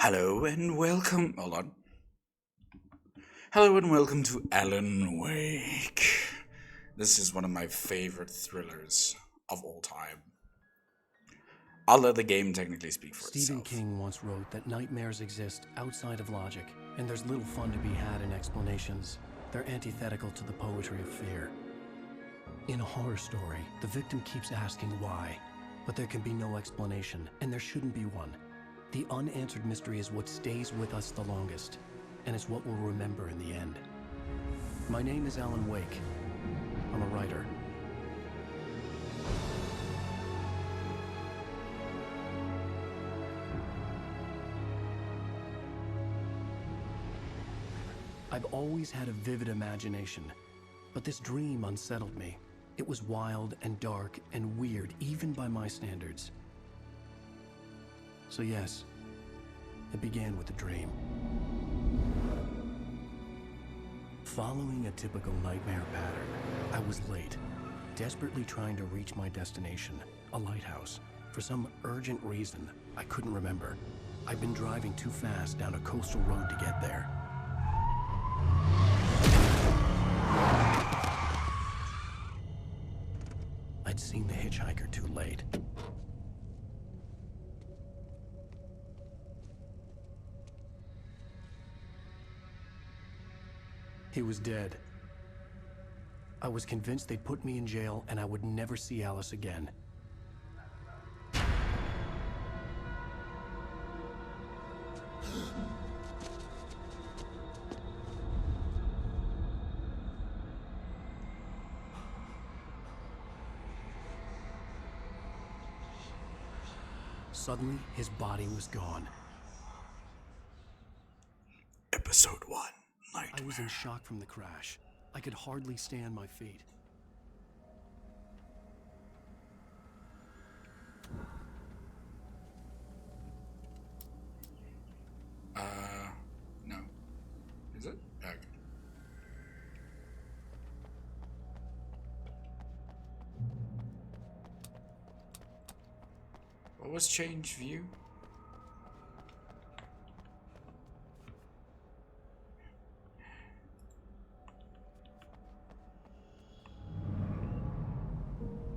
Hello and welcome. Hold on. Hello and welcome to Alan Wake. This is one of my favorite thrillers of all time. I'll let the game technically speak for Stephen itself. King once wrote that nightmares exist outside of logic, and there's little fun to be had in explanations. They're antithetical to the poetry of fear. In a horror story, the victim keeps asking why, but there can be no explanation, and there shouldn't be one. The unanswered mystery is what stays with us the longest, and it's what we'll remember in the end. My name is Alan Wake. I'm a writer. I've always had a vivid imagination, but this dream unsettled me. It was wild and dark and weird, even by my standards. So yes, it began with a dream. Following a typical nightmare pattern, I was late, desperately trying to reach my destination, a lighthouse. For some urgent reason, I couldn't remember. I'd been driving too fast down a coastal road to get there. I'd seen the hitchhiker too late. He was dead. I was convinced they'd put me in jail and I would never see Alice again. Suddenly, his body was gone. Episode 1 I Nightmare. was in shock from the crash. I could hardly stay on my feet. No. Is it? Okay. What was change view?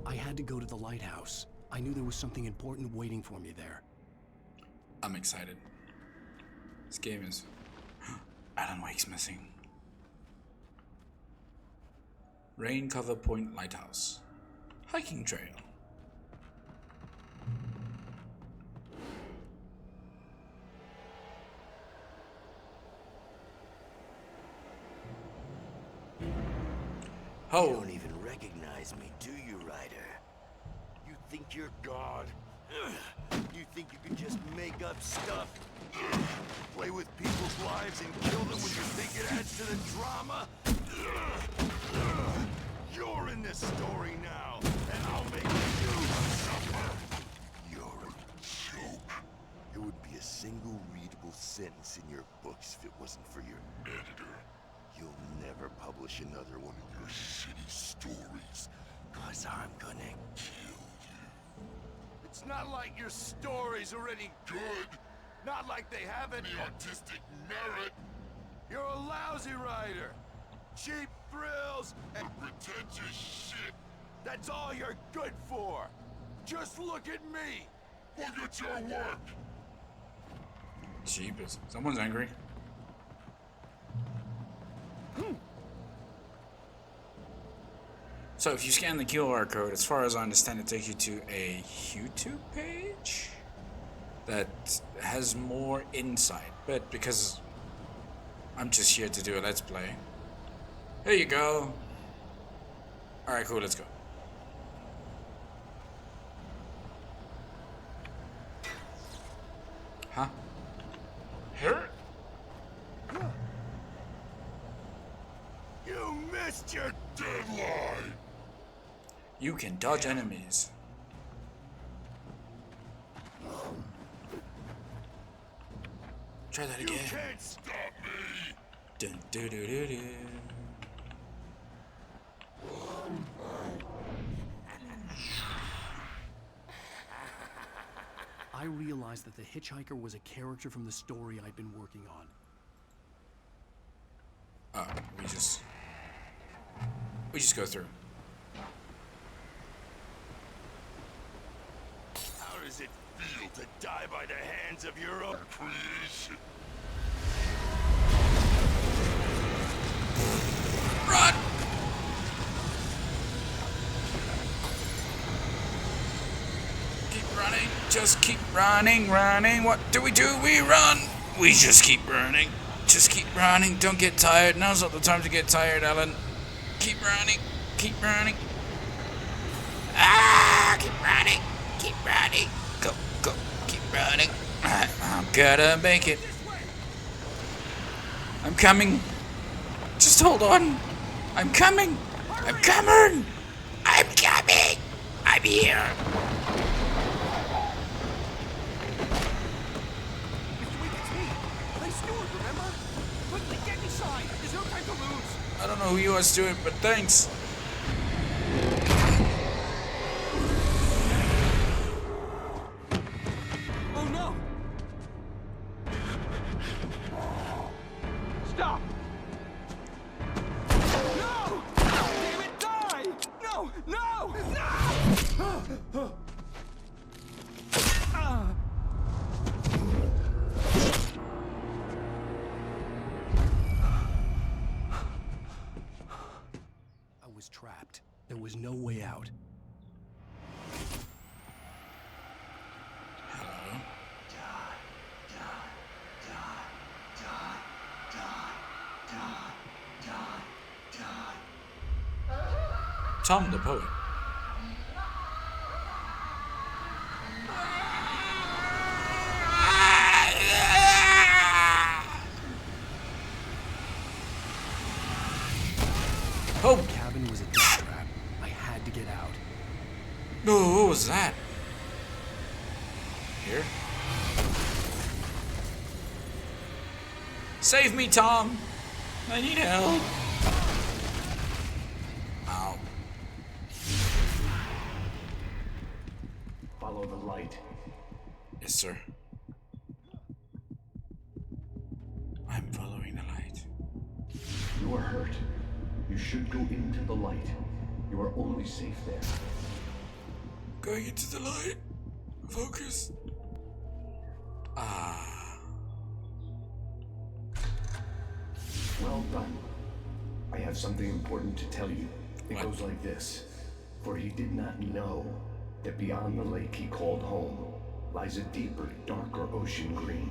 I had to go to the lighthouse. I knew there was something important waiting for me there. I'm excited. This game is... Alan Wake's missing. Rain Cover Point Lighthouse. Hiking trail. You Oh, don't even recognize me, do you, Ryder? You think you're God? You think you can just make up stuff? Play with people's lives and kill them when you think it adds to the drama? You're in this story now, and I'll make you suffer. You're a joke. There would be a single readable sentence in your books if it wasn't for your editor. You'll never publish another one of your shitty stories, 'cause I'm gonna kill you. It's not like your stories are any good. Not like they have any artistic merit. You're a lousy writer. Cheap thrills and pretentious shit. That's all you're good for. Just look at me. Look at your work. jeepers. Someone's angry. So if you scan the QR code, as far as I understand, it takes you to a YouTube page that has more insight. But because I'm just here to do a Let's Play, here you go. Alright, cool, let's go. Huh? Here? You missed your deadline. You can dodge enemies. Try that You again. can't stop me. Dun, doo, doo, doo, doo. I realized that the hitchhiker was a character from the story I'd been working on. Oh, we just go through. How does it feel to die by the hands of your own creation? Run! Keep running. Just keep running. What do? We run. We just keep running. Just keep running. Don't get tired. Now's not the time to get tired, Alan. Keep running. Keep running. Ah! Keep running. Keep running. Go. Keep running. I'm gonna make it. I'm coming. Just hold on. I'm coming. I'm coming. I'm coming. I'm here. I don't know who you are, Stuart, but thanks. Oh no! Stop! No! Damn it, die! No! No! No! I was trapped. There was no way out. Tom the poet. Oh! The cabin was a death trap. I had to get out. No, what was that? Here? Save me, Tom! I need help. Ow. Follow the light. Yes, sir. I'm following the light. You are hurt. You should go into the light. You are only safe there. Going into the light. Focus. Ah. Well done. I have something important to tell you. It What? goes like this. For he did not know that beyond the lake he called home lies a deeper, darker ocean green,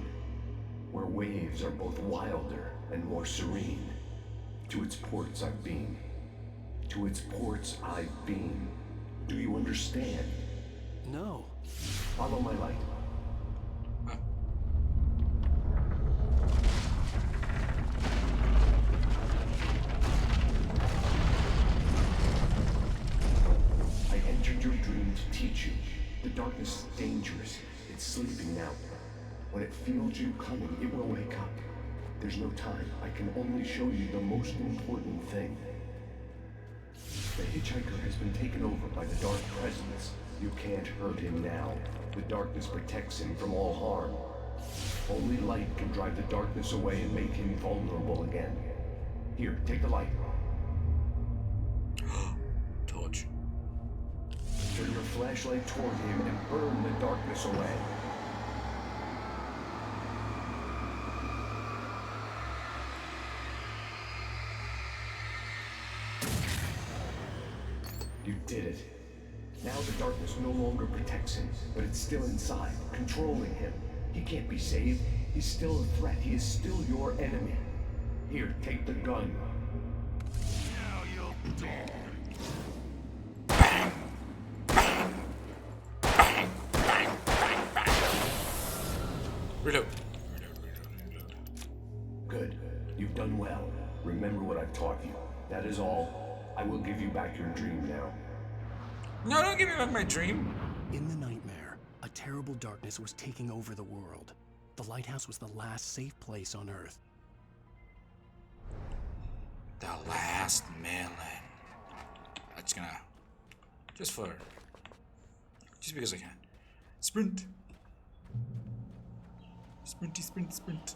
where waves are both wilder and more serene. To its ports I've been. To its ports I've been. Do you understand? No. Follow my light. I entered your dream to teach you. The darkness is dangerous. It's sleeping now. When it feels you coming, it will wake up. There's no time. I can only show you the most important thing. The hitchhiker has been taken over by the dark presence. You can't hurt him now. The darkness protects him from all harm. Only light can drive the darkness away and make him vulnerable again. Here, take the light. Torch. Turn your flashlight toward him and burn the darkness away. You did it. Now the darkness no longer protects him, but it's still inside, controlling him. He can't be saved. He's still a threat. He is still your enemy. Here, take the gun. Now you'll die. Reload. Good. You've done well. Remember what I've taught you. That is all. I will give you back your dream now. No, don't give me back my dream. In the nightmare, a terrible darkness was taking over the world. The lighthouse was the last safe place on Earth. The last melon. That's gonna... Just because I can. Sprint. Sprinty, sprint, sprint.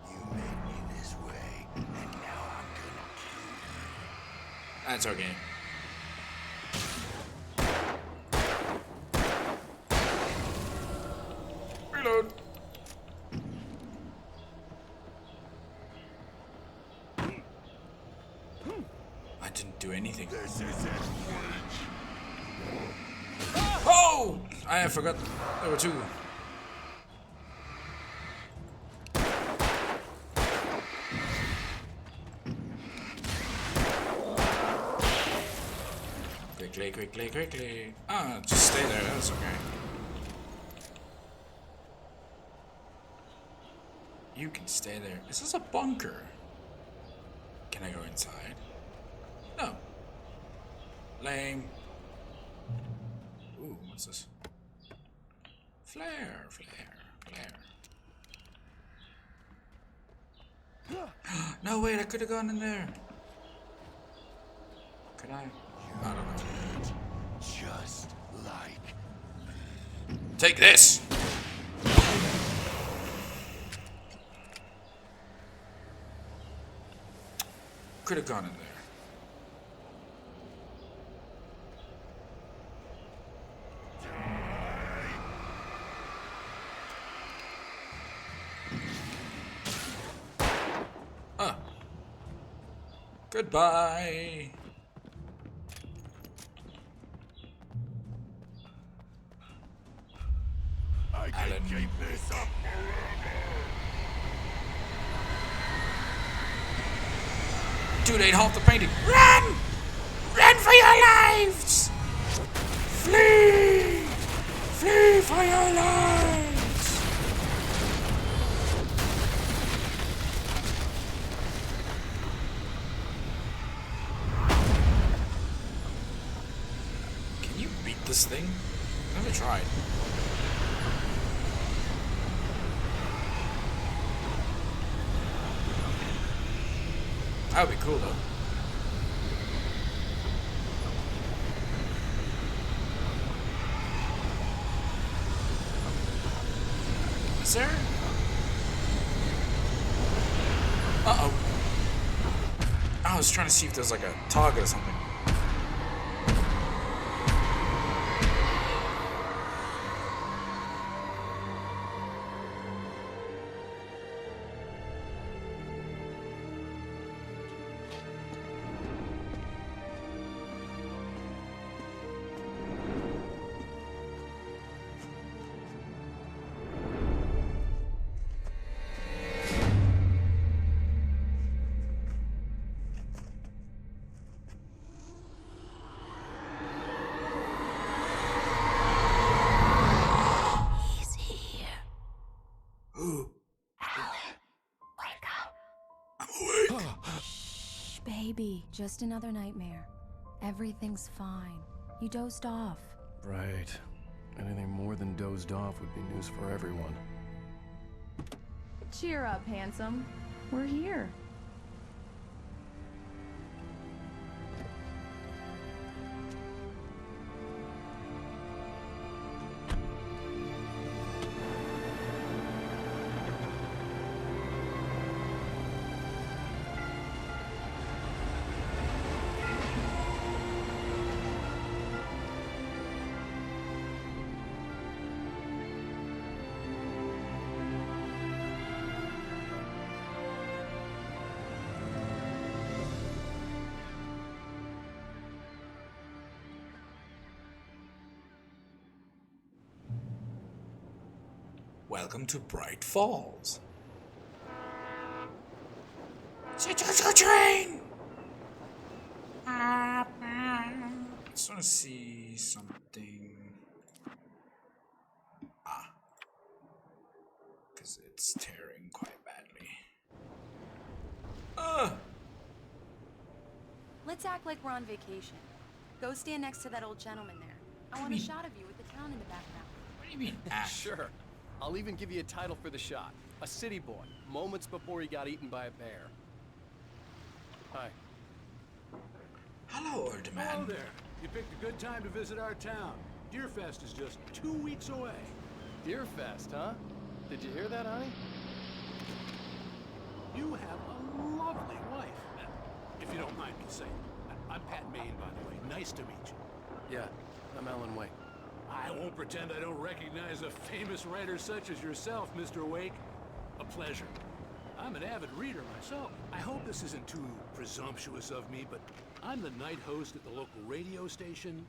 You made me this way, and now I'm gonna kill you. That's okay. Reload. I didn't do anything. This isn't Oh! I forgot there were two. Quickly, quickly, quickly. Ah, just stay there, that's okay. You can stay there. Is this a bunker? Can I go inside? No. Lame. Ooh, what's this? Flare, flare, flare. No, wait, I could have gone in there. Could I? I don't know. just like Take this! Could have gone in there. Ah. Goodbye. I can Alan. keep this up Dude, ain't half the painting. Run! Run for your lives! Flee! Flee for your lives! Can you beat this thing? I've never tried. That would be cool though. Is there? Uh-oh. I was trying to see if there's like a target or something. Baby, just another nightmare. Everything's fine. You dozed off. Right. Anything more than dozed off would be news for everyone. Cheer up, handsome. We're here. Welcome to Bright Falls. It's a train! I just want to see something. Ah. Because it's tearing quite badly. Let's act like we're on vacation. Go stand next to that old gentleman there. I want a shot of you with the town in the background. What do you mean, ah? Sure. I'll even give you a title for the shot. A city boy, moments before he got eaten by a bear. Hi. Hello, old man. Hello there. You picked a good time to visit our town. Deerfest is just 2 weeks away. Deerfest, huh? Did you hear that, honey? You have a lovely wife, if you don't mind me saying. I'm Pat Maine, by the way. Nice to meet you. Yeah, I'm Alan Wake. I won't pretend I don't recognize a famous writer such as yourself, Mr. Wake. A pleasure. I'm an avid reader myself. I hope this isn't too presumptuous of me, but I'm the night host at the local radio station.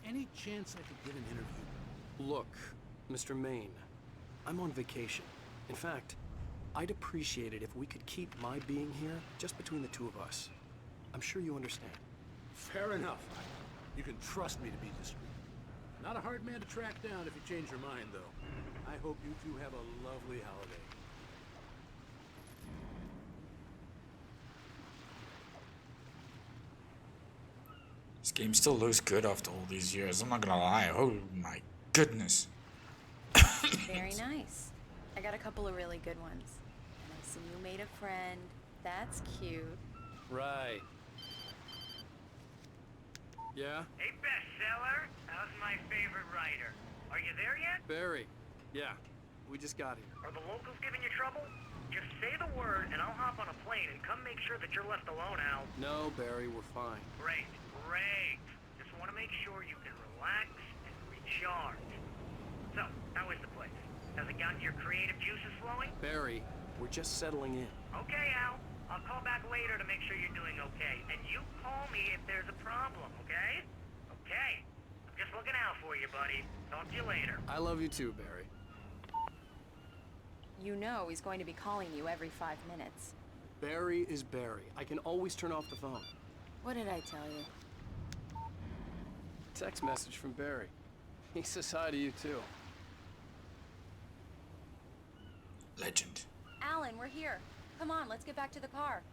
Any chance I could get an interview? Look, Mr. Maine, I'm on vacation. In fact, I'd appreciate it if we could keep my being here just between the two of us. I'm sure you understand. Fair enough. You can trust me to be discreet. Not a hard man to track down if you change your mind, though. I hope you two have a lovely holiday. This game still looks good after all these years. I'm not gonna lie. Oh my goodness. Very nice. I got a couple of really good ones. And I see you made a friend. That's cute. Right. Yeah? Hey, bestseller. How's my favorite writer? Are you there yet? Barry. Yeah, we just got here. Are the locals giving you trouble? Just say the word, and I'll hop on a plane and come make sure that you're left alone, Al. No, Barry, we're fine. Great, great. Just want to make sure you can relax and recharge. So, how is the place? Has it gotten your creative juices flowing? Barry, we're just settling in. Okay, Al. I'll call back later to make sure you're doing okay. And you call me if there's a problem, okay? Okay. I'm just looking out for you, buddy. Talk to you later. I love you too, Barry. You know he's going to be calling you every 5 minutes. Barry is Barry. I can always turn off the phone. What did I tell you? Text message from Barry. He says hi to you too. Legend. Alan, we're here. Come on, let's get back to the car.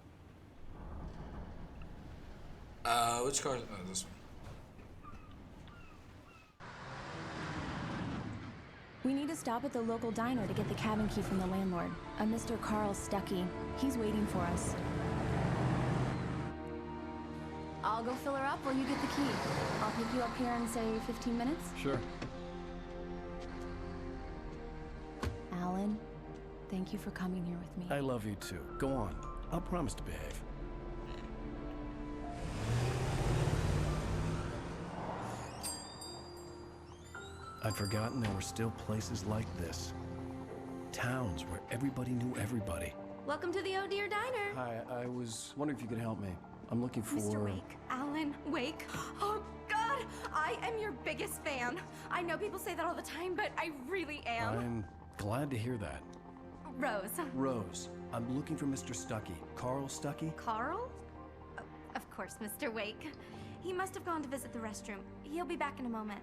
Which car? Oh, this one. We need to stop at the local diner to get the cabin key from the landlord, a Mr. Carl Stuckey. He's waiting for us. I'll go fill her up while you get the key. I'll pick you up here in, say, 15 minutes? Sure. Alan, thank you for coming here with me. I love you too. Go on. I'll promise to behave. I'd forgotten there were still places like this. Towns where everybody knew everybody. Welcome to the Oh Dear Diner. Hi, I was wondering if you could help me. I'm looking for... Mr. Wake. Alan Wake. Oh, God! I am your biggest fan. I know people say that all the time, but I really am. I'm glad to hear that. Rose. Rose, I'm looking for Mr. Stuckey. Carl Stuckey? Carl? Oh, of course, Mr. Wake. He must have gone to visit the restroom. He'll be back in a moment.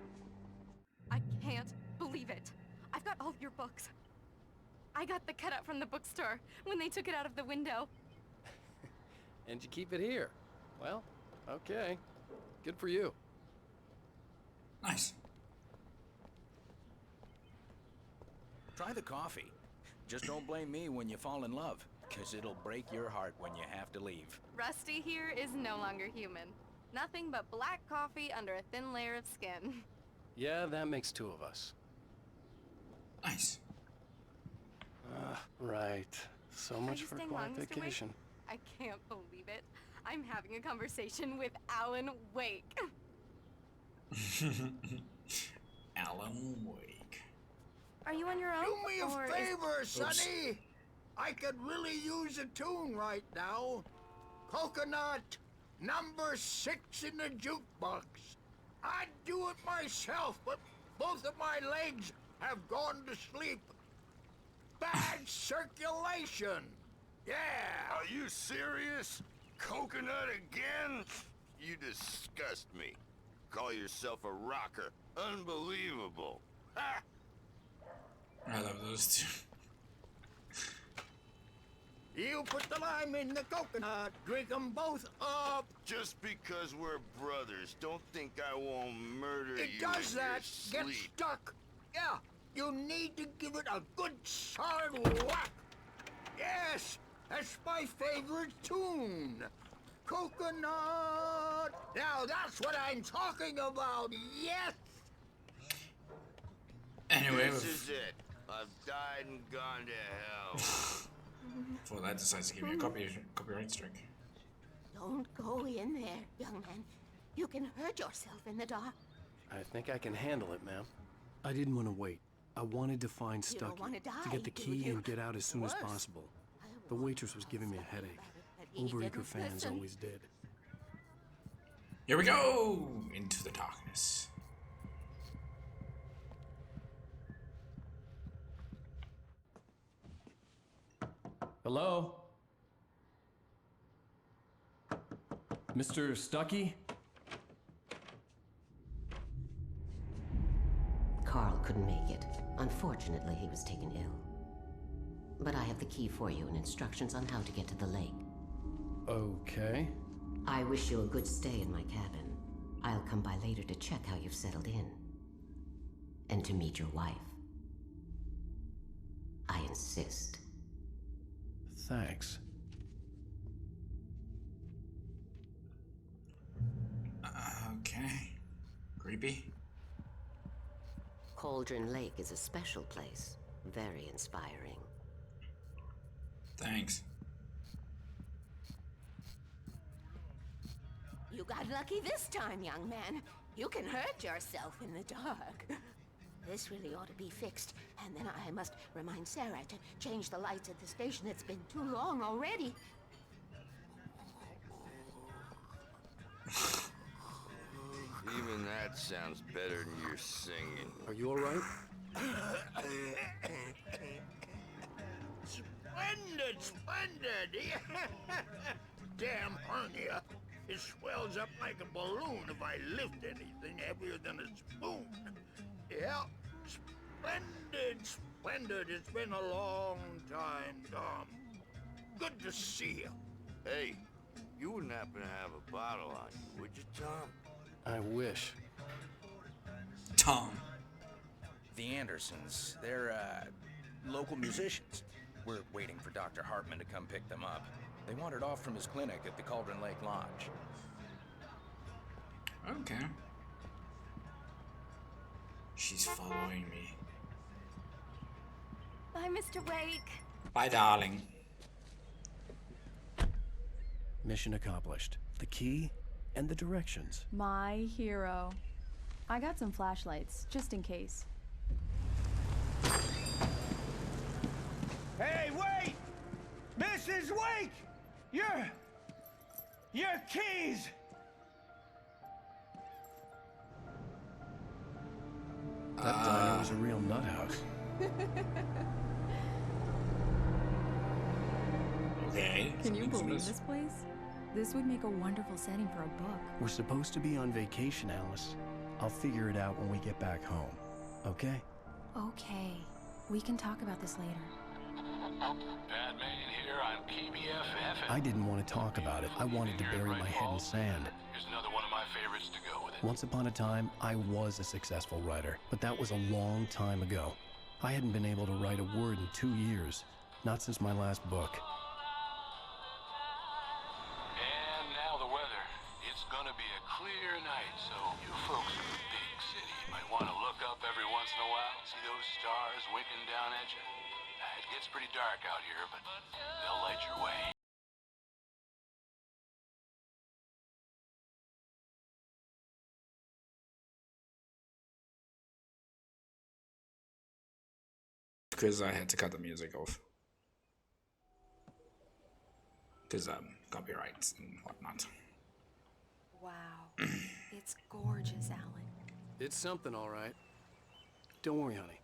I can't believe it. I've got all your books. I got the cutout from the bookstore when they took it out of the window. And you keep it here. Well, okay. Good for you. Nice. Try the coffee. Just don't blame me when you fall in love, because it'll break your heart when you have to leave. Rusty here is no longer human. Nothing but black coffee under a thin layer of skin. Yeah, that makes two of us. Nice. Right. So much you for a staying quiet long, Mr. Wake? vacation. I can't believe it. I'm having a conversation with Alan Wake. Alan Wake. Are you on your own? Do me a or is- favor, Sonny. I could really use a tune right now. Coconut, number 6 in the jukebox. I'd do it myself, but both of my legs have gone to sleep. Bad circulation. Yeah. Are you serious? Coconut again? You disgust me. Call yourself a rocker. Unbelievable. Ha! I love those two. You put the lime in the coconut, drink them both up. Just because we're brothers, don't think I won't murder It you does in your that. Get sleep. stuck. Yeah, you need to give it a good solid whack. Yes, that's my favorite tune. Coconut. Now that's what I'm talking about. Yes. Anyway, This is it. I I've died and gone to hell. Before that decides to give me a copyright strike. Don't go in there, young man. You can hurt yourself in the dark. I think I can handle it, ma'am. I didn't want to wait. I wanted to find You don't Stucky, wanna to die, get the do key you? and get out as soon as Worse. possible. The waitress was giving me a headache. But he Overeager didn't fans listen. always did. Here we go! Into the darkness. Hello? Mr. Stucky? Carl couldn't make it. Unfortunately, he was taken ill. But I have the key for you and instructions on how to get to the lake. Okay. I wish you a good stay in my cabin. I'll come by later to check how you've settled in. And to meet your wife. I insist. Thanks. Okay. Creepy. Cauldron Lake is a special place. Very inspiring. Thanks. You got lucky this time, young man. You can hurt yourself in the dark. This really ought to be fixed. And then I must remind Sarah to change the lights at the station. It's been too long already. Even that sounds better than your singing. Are you all right? Splendid, splendid! Damn hernia. It swells up like a balloon if I lift anything heavier than a spoon. Yeah, splendid, splendid. It's been a long time, Tom. Good to see you. Hey, you wouldn't happen to have a bottle on you, would you, Tom? I wish. Tom. The Andersons, they're, local musicians. We're waiting for Dr. Hartman to come pick them up. They wandered off from his clinic at the Cauldron Lake Lodge. Okay. She's following me. Bye, Mr. Wake. Bye, darling. Mission accomplished. The key and the directions. My hero. I got some flashlights, just in case. Hey, wait! Mrs. Wake! Your keys! That diner was a real nut house. Okay. Can you believe this place? This would make a wonderful setting for a book. We're supposed to be on vacation, Alice. I'll figure it out when we get back home. Okay? Okay. We can talk about this later. Batman here on KBFF. I didn't want to talk about it. I wanted to bury my head in sand. Here's another one of my favorites to go with it. Once upon a time, I was a successful writer, but that was a long time ago. I hadn't been able to write a word in 2 years. Not since my last book. And now the weather. It's gonna be a clear night, so you folks in the big city might want to look up every once in a while, see those stars winking down at you. It gets pretty dark out here, but they'll light your way. Because I had to cut the music off. Because copyrights and whatnot. Wow. It's gorgeous, Alan. It's something, all right. Don't worry, honey.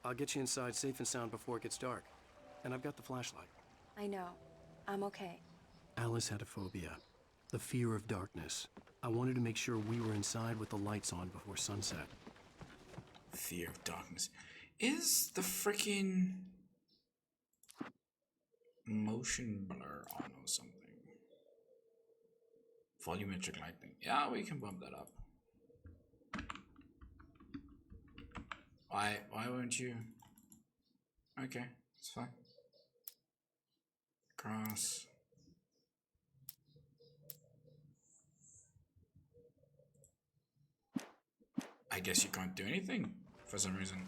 I'll get you inside safe and sound before it gets dark. And I've got the flashlight. I know. I'm okay. Alice had a phobia. The fear of darkness. I wanted to make sure we were inside with the lights on before sunset. Fear of darkness. Is the freaking motion blur on or something? Volumetric lighting. Yeah, we can bump that up. Why won't you? Okay, it's fine. Cross. I guess you can't do anything for some reason.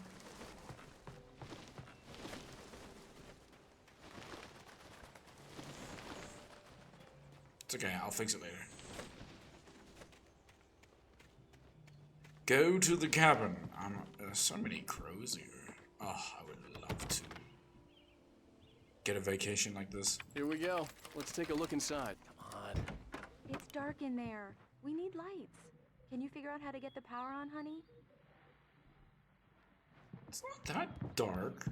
It's okay, I'll fix it later. Go to the cabin. There's so many crows here. Oh, I would love to get a vacation like this. Here we go. Let's take a look inside. Come on. It's dark in there. We need lights. Can you figure out how to get the power on, honey? It's not that dark.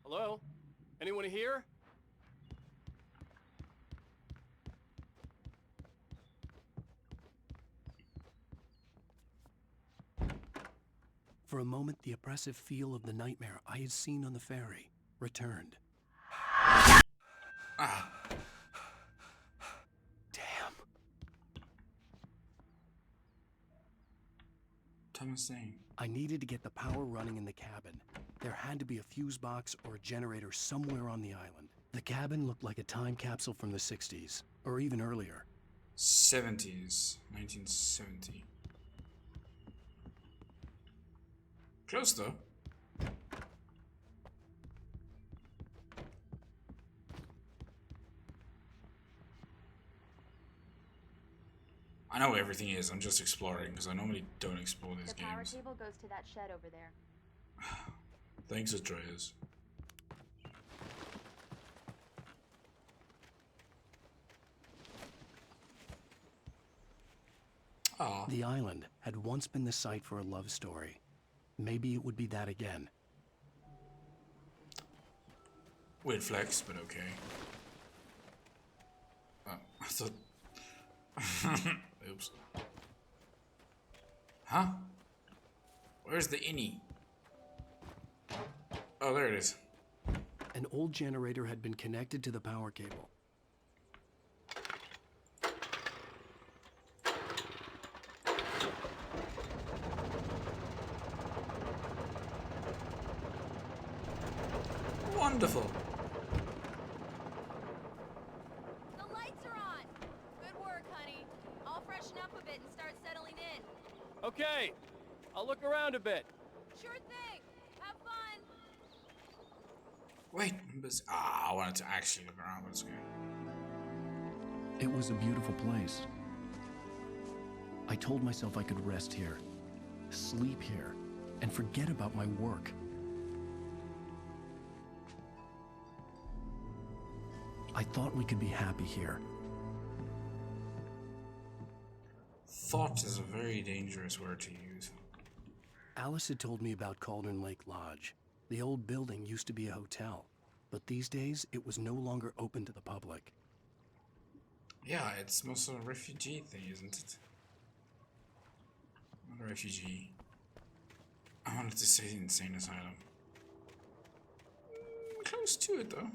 Hello? Anyone here? For a moment, the oppressive feel of the nightmare I had seen on the ferry returned. Ah. Damn. Thomas Zane. I needed to get the power running in the cabin. There had to be a fuse box or a generator somewhere on the island. The cabin looked like a time capsule from the 60s, or even earlier. 70s. 1970. Close though. I know where everything is, I'm just exploring, because I normally don't explore these The power games. cable goes to that shed over there. Thanks, Atreus. Aw. The island had once been the site for a love story. Maybe it would be that again. Weird flex, but okay. Oh, I thought... Oops. Huh? Where's the innie? Oh, there it is. An old generator had been connected to the power cable. Wonderful. The lights are on. Good work, honey. I'll freshen up a bit and start settling in. Okay. I'll look around a bit. Sure thing. Have fun. Wait, I wanted to actually look around. Let's go. It was a beautiful place. I told myself I could rest here, sleep here, and forget about my work. I thought we could be happy here. Thought is a very dangerous word to use. Alice had told me about Cauldron Lake Lodge. The old building used to be a hotel, but these days it was no longer open to the public. Yeah, it's mostly a refugee thing, isn't it? Not a refugee. I wanted to say insane asylum. Close to it though.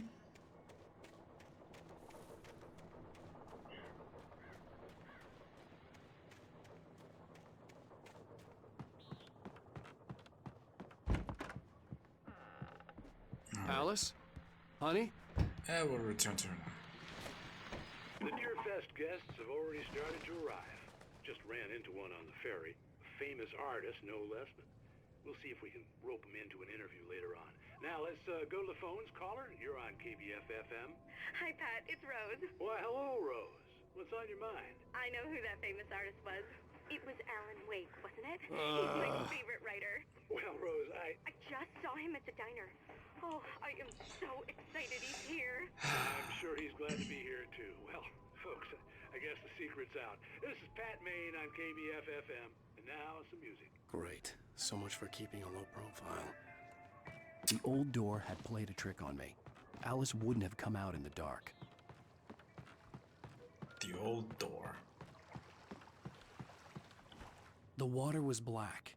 Alice? Honey? I will return to her now. The Deerfest guests have already started to arrive. Just ran into one on the ferry. A famous artist, no less, but we'll see if we can rope him into an interview later on. Now, let's go to the phones. Caller, you're on KBF-FM. Hi, Pat. It's Rose. Why, hello, Rose. What's on your mind? I know who that famous artist was. It was Alan Wake, wasn't it? He's my favorite writer. Well, Rose, I just saw him at the diner. Oh, I am so excited he's here. I'm sure he's glad to be here, too. Well, folks, I guess the secret's out. This is Pat Maine on KBF-FM, and now some music. Great. So much for keeping a low profile. The old door had played a trick on me. Alice wouldn't have come out in the dark. The old door. The water was black.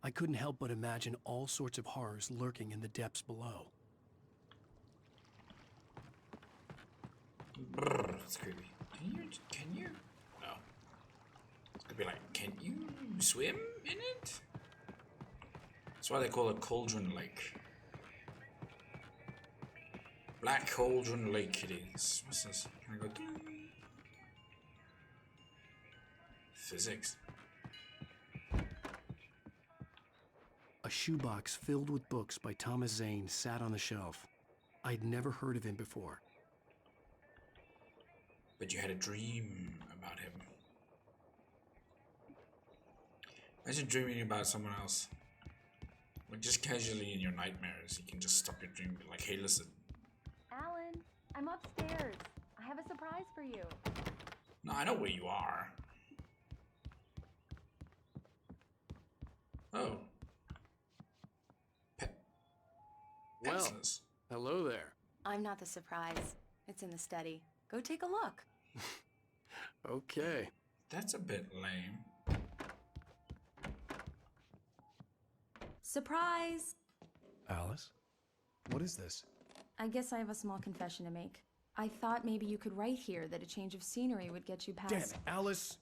I couldn't help but imagine all sorts of horrors lurking in the depths below. Brrr, it's creepy. Can you? No. It's gonna be like, can you swim in it? That's why they call it Cauldron Lake. Black Cauldron Lake it is. What's this? Can I go through? Physics. A shoebox filled with books by Thomas Zane sat on the shelf. I'd never heard of him before. But you had a dream about him. Imagine dreaming about someone else. Like just casually in your nightmares, you can just stop your dream and be like, hey, listen. Alan, I'm upstairs. I have a surprise for you. No, I know where you are. Oh. Well, Pencils. hello there. I'm not the surprise. It's in the study. Go take a look. Okay. That's a bit lame. Surprise! Alice? What is this? I guess I have a small confession to make. I thought maybe you could write here that a change of scenery would get you past... Damn it, Alice,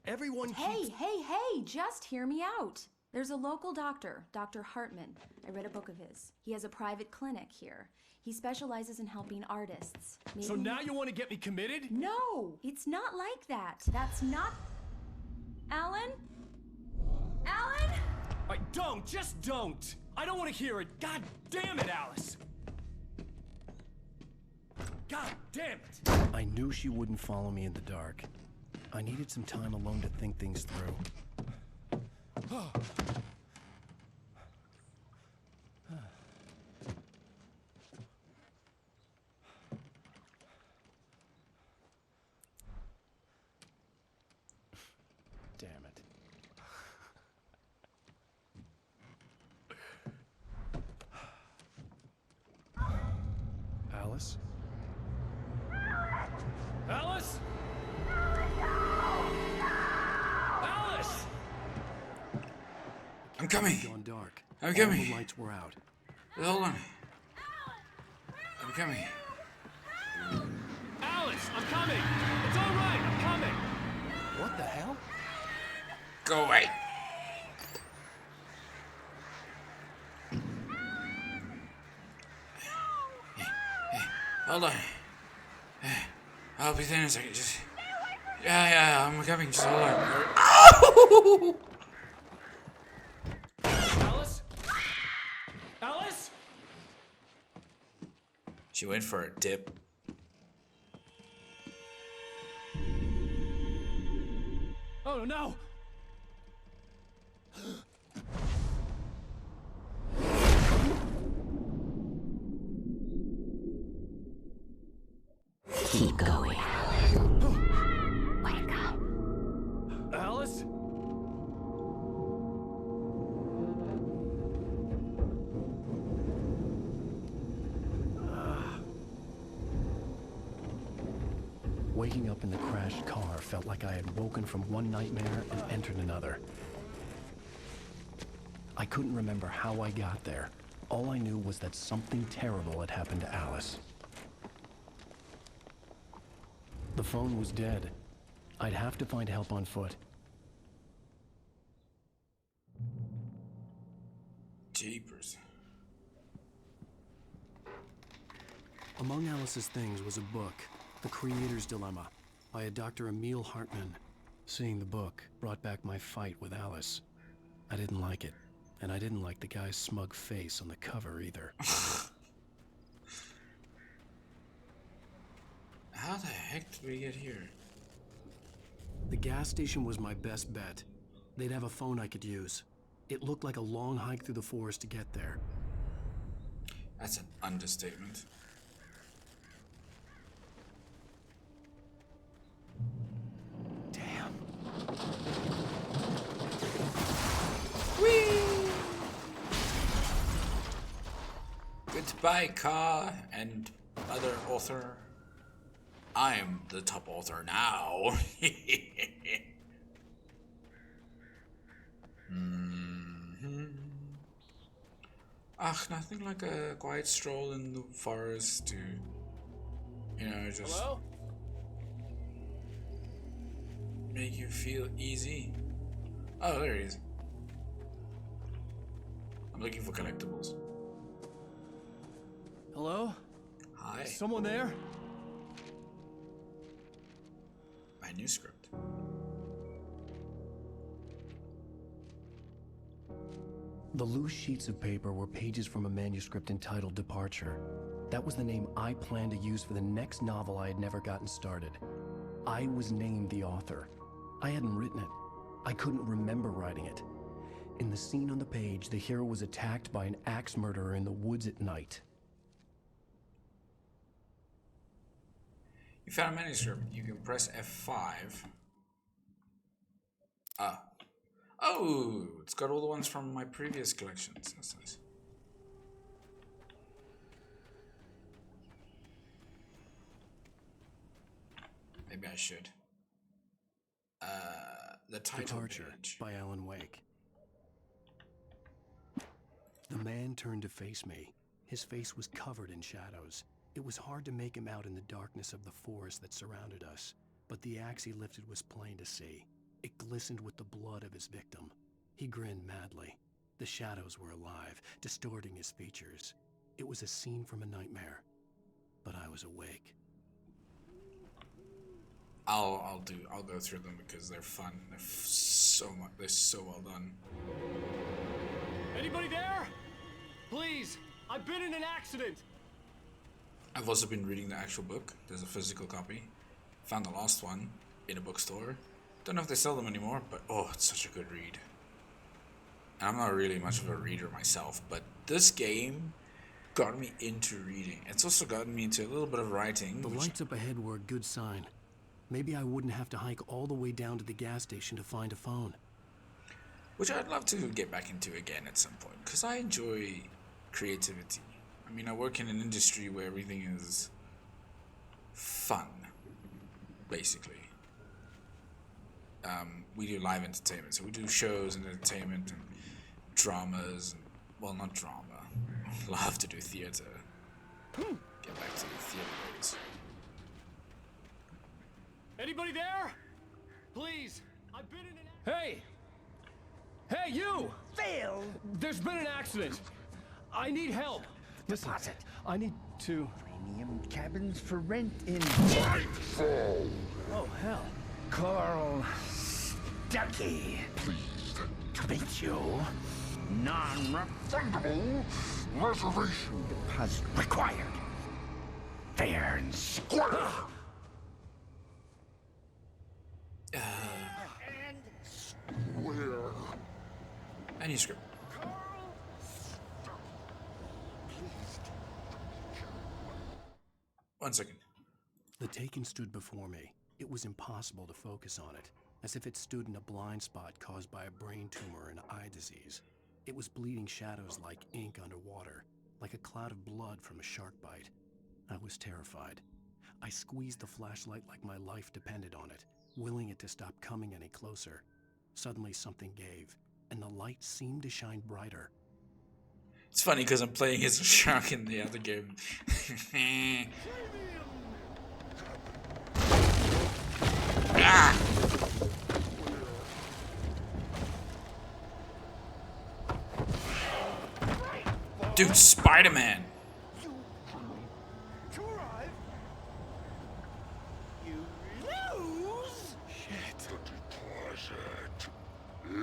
everyone Hey, keeps... hey, just hear me out. There's a local doctor, Dr. Hartman. I read a book of his. He has a private clinic here. He specializes in helping artists. Maybe So now you want to get me committed? No, it's not like that. That's not... Alan? Alan? Just don't! I don't want to hear it! God damn it, Alice! God damn it! I knew she wouldn't follow me in the dark. I needed some time alone to think things through. Damn it. Alice? Alice? Alice! I'm coming. Gone dark. I'm coming. All the lights were out. Hold on. I'm coming. Alice, I'm coming! It's all right, I'm coming! What the hell? Go away. Hold on. I'll be there in a second. Just... Yeah, I'm coming. Just hold on. Ow! Alice? Alice? She went for a dip. Oh no! Keep going. Wake up. Alice? Waking up in the crashed car felt like I had woken from one nightmare and entered another. I couldn't remember how I got there. All I knew was that something terrible had happened to Alice. The phone was dead. I'd have to find help on foot. Jeepers. Among Alice's things was a book, The Creator's Dilemma, by a Dr. Emil Hartman. Seeing the book brought back my fight with Alice. I didn't like it, and I didn't like the guy's smug face on the cover either. How the heck did we get here? The gas station was my best bet. They'd have a phone I could use. It looked like a long hike through the forest to get there. That's an understatement. Damn. Whee! Goodbye, car and other author. I'm the top author now. Nothing like a quiet stroll in the forest to, just Hello? make you feel easy. Oh, there he is. I'm looking for collectibles. Hello? Hi. Someone there? My new script. The loose sheets of paper were pages from a manuscript entitled Departure. That was the name I planned to use for the next novel I had never gotten started. I was named the author. I hadn't written it. I couldn't remember writing it. In the scene on the page, the hero was attacked by an axe murderer in the woods at night. You found a manuscript. You can press F5. Ah. Oh, it's got all the ones from my previous collections. That's nice. Maybe I should. The title Departure page. by Alan Wake. The man turned to face me. His face was covered in shadows. It was hard to make him out in the darkness of the forest that surrounded us, but the axe he lifted was plain to see. It glistened with the blood of his victim. He grinned madly. The shadows were alive, distorting his features. It was a scene from a nightmare, but I was awake. I'll go through them because they're fun. They're they're so well done. Anybody there? Please, I've been in an accident. I've also been reading the actual book. There's a physical copy. Found the last one in a bookstore. Don't know if they sell them anymore, but oh, it's such a good read. And I'm not really much of a reader myself, but this game got me into reading. It's also gotten me into a little bit of writing. The lights up ahead were a good sign. Maybe I wouldn't have to hike all the way down to the gas station to find a phone. Which I'd love to get back into again at some point, because I enjoy creativity. I mean, I work in an industry where everything is fun, basically. We do live entertainment, so we do shows and entertainment and dramas. And, well, not drama. I love to do theater. Get back to the theater days. Anybody there? Please, I've been in an Hey! Hey, you! Phil! There's been an accident. I need help. Listen, Deposit. I need to... Premium cabins for rent in... Oh, hell. Carl Stuckey. Pleased to meet you. Non-refundable reservation deposit required. Fair and square. Manuscript. One second. The Taken stood before me. It was impossible to focus on it, as if it stood in a blind spot caused by a brain tumor and eye disease. It was bleeding shadows like ink underwater, like a cloud of blood from a shark bite. I was terrified. I squeezed the flashlight like my life depended on it, willing it to stop coming any closer. Suddenly something gave, and the light seemed to shine brighter. It's funny because I'm playing as a shark in the other game. Ah! Dude, Spider-Man! To arrive. You lose. Shit. Deposit.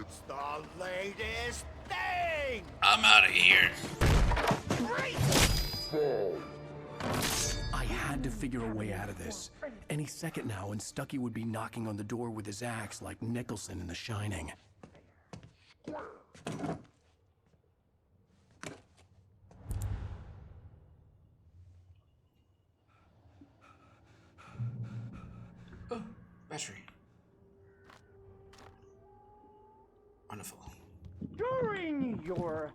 It's The latest thing. I'm out of here. I had to figure a way out of this. Any second now, and Stuckey would be knocking on the door with his axe like Nicholson in The Shining. Oh, battery. Wonderful. During your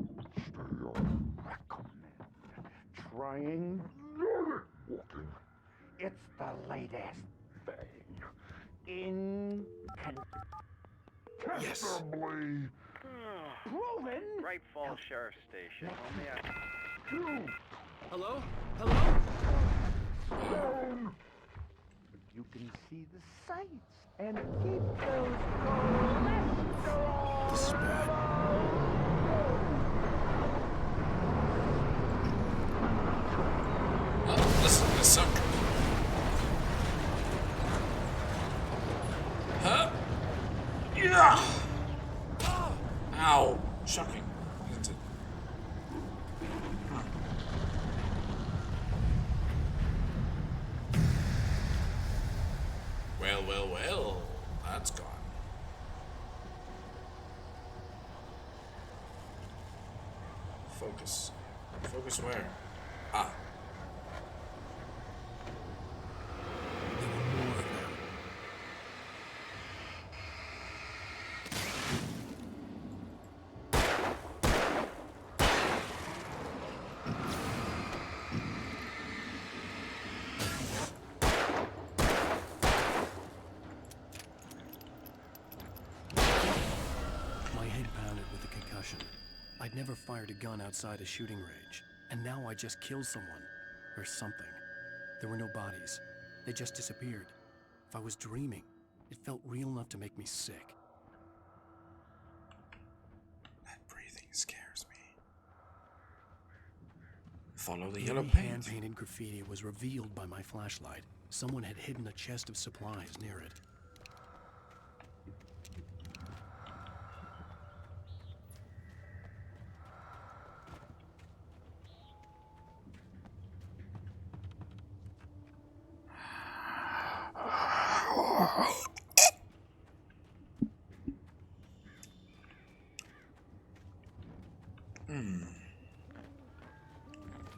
trying walking, it's the latest thing in Yes. proven. Bright Falls Sheriff Station. Hello? Hello? You can see the sights and keep those cholesterol. This is bad. Oh, this is gonna suck. Huh? Yeah! Ow! Shocking. Isn't Focus. Focus where? Ah. There were more of them. My head pounded with the concussion. I'd never fired a gun outside a shooting range, and now I just killed someone. Or something. There were no bodies. They just disappeared. If I was dreaming, it felt real enough to make me sick. That breathing scares me. Follow the Every yellow paint. hand-painted graffiti was revealed by my flashlight. Someone had hidden a chest of supplies near it.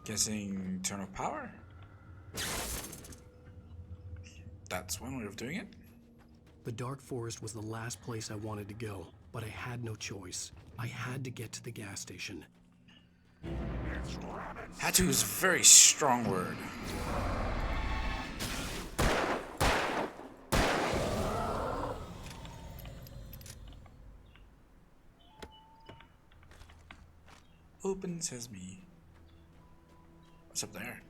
Guessing turn of power? That's one way of doing it. The dark forest was the last place I wanted to go, but I had no choice. I had to get to the gas station. Had to is a very strong word. Open sesame. What's up there?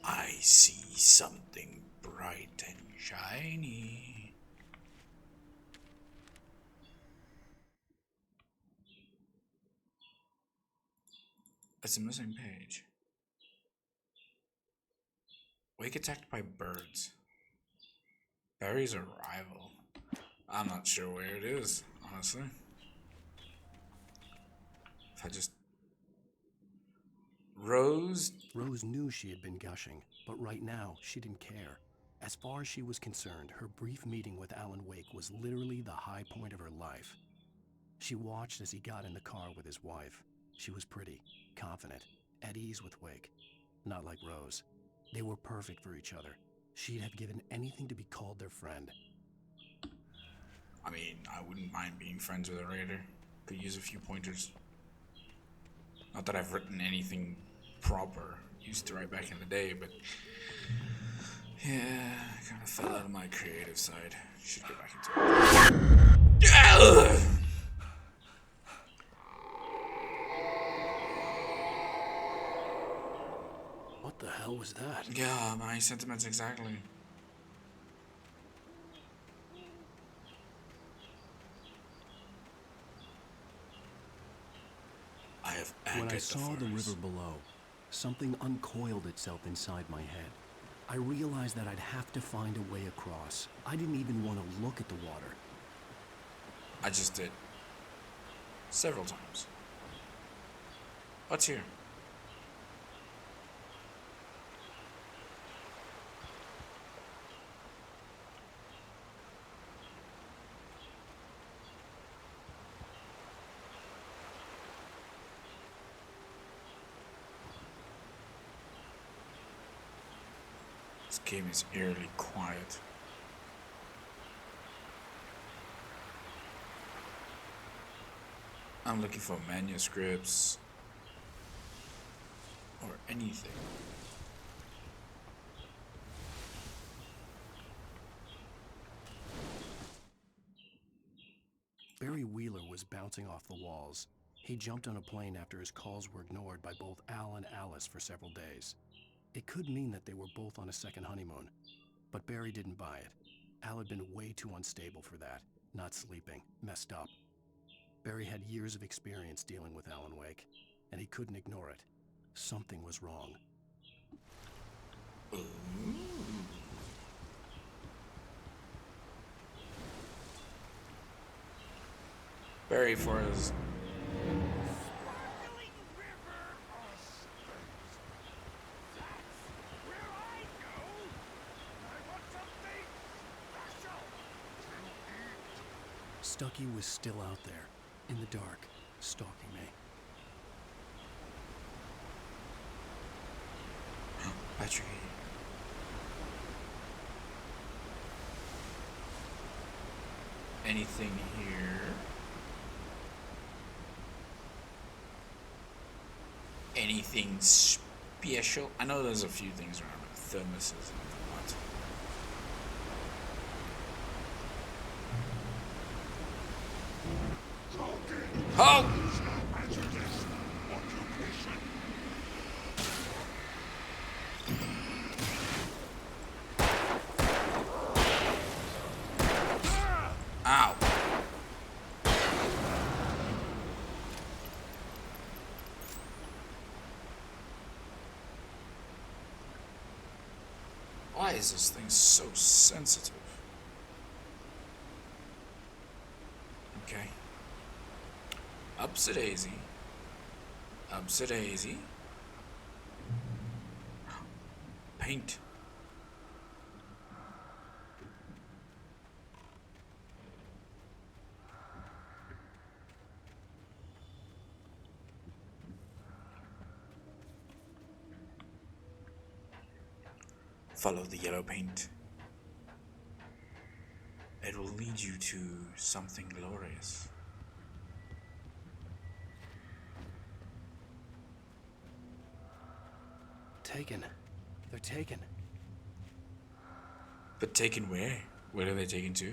I see something bright and shiny. It's a missing page. Wake attacked by birds. Barry's arrival. I'm not sure where it is, honestly. If I just... Rose knew she had been gushing, but right now, she didn't care. As far as she was concerned, her brief meeting with Alan Wake was literally the high point of her life. She watched as he got in the car with his wife. She was pretty, confident, at ease with Wake. Not like Rose. They were perfect for each other. She'd have given anything to be called their friend. I mean, I wouldn't mind being friends with a raider. Could use a few pointers. Not that I've written anything proper. Used to write back in the day, but... yeah, I kind of fell out of my creative side. Should get back into it. What the hell was that? Yeah, my sentiments exactly. I have When I saw the river below, something uncoiled itself inside my head. I realized that I'd have to find a way across. I didn't even want to look at the water. I just did. Several times. What's here? This game is eerily quiet. I'm looking for manuscripts or anything. Barry Wheeler was bouncing off the walls. He jumped on a plane after his calls were ignored by both Al and Alice for several days. It could mean that they were both on a second honeymoon, but Barry didn't buy it. Al had been way too unstable for that, not sleeping, messed up. Barry had years of experience dealing with Alan Wake, and he couldn't ignore it. Something was wrong. Barry for his... Stucky was still out there, in the dark, stalking me. Battery. Anything here? Anything special? I know there's a few things around, like thermoses and whatnot. Oh! Ow! Why is this thing so sensitive? Okay. Upsy daisy. Upsy daisy. Paint. Follow the yellow paint. It will lead you to something glorious. Taken. They're taken. But taken where? Where are they taken to?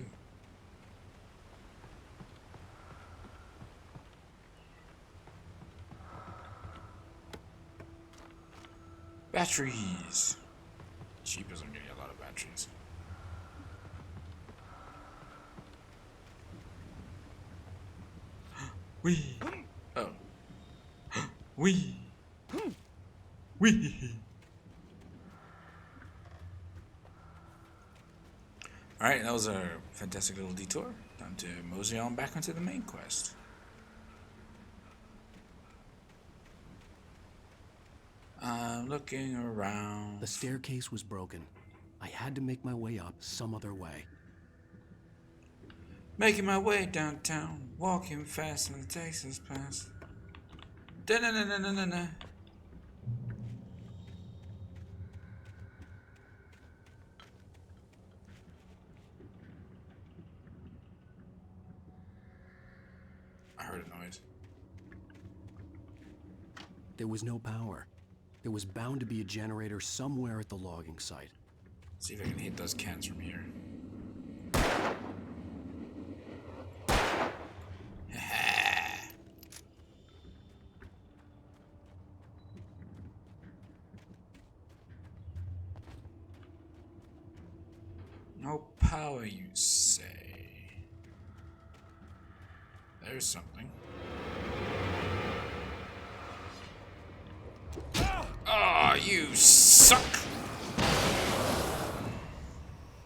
Batteries. Cheap isn't getting a lot of batteries. Wee. Oh. Wee. Wee. Alright, that was a fantastic little detour. Time to mosey on back onto the main quest. I'm looking around. The staircase was broken. I had to make my way up some other way. Making my way downtown, walking fast in the Texas past. Da-na-na-na-na-na-na. I heard a noise. There was no power. There was bound to be a generator somewhere at the logging site. See if I can hit those cans from here. No power, you say? There's something. Ah, you suck!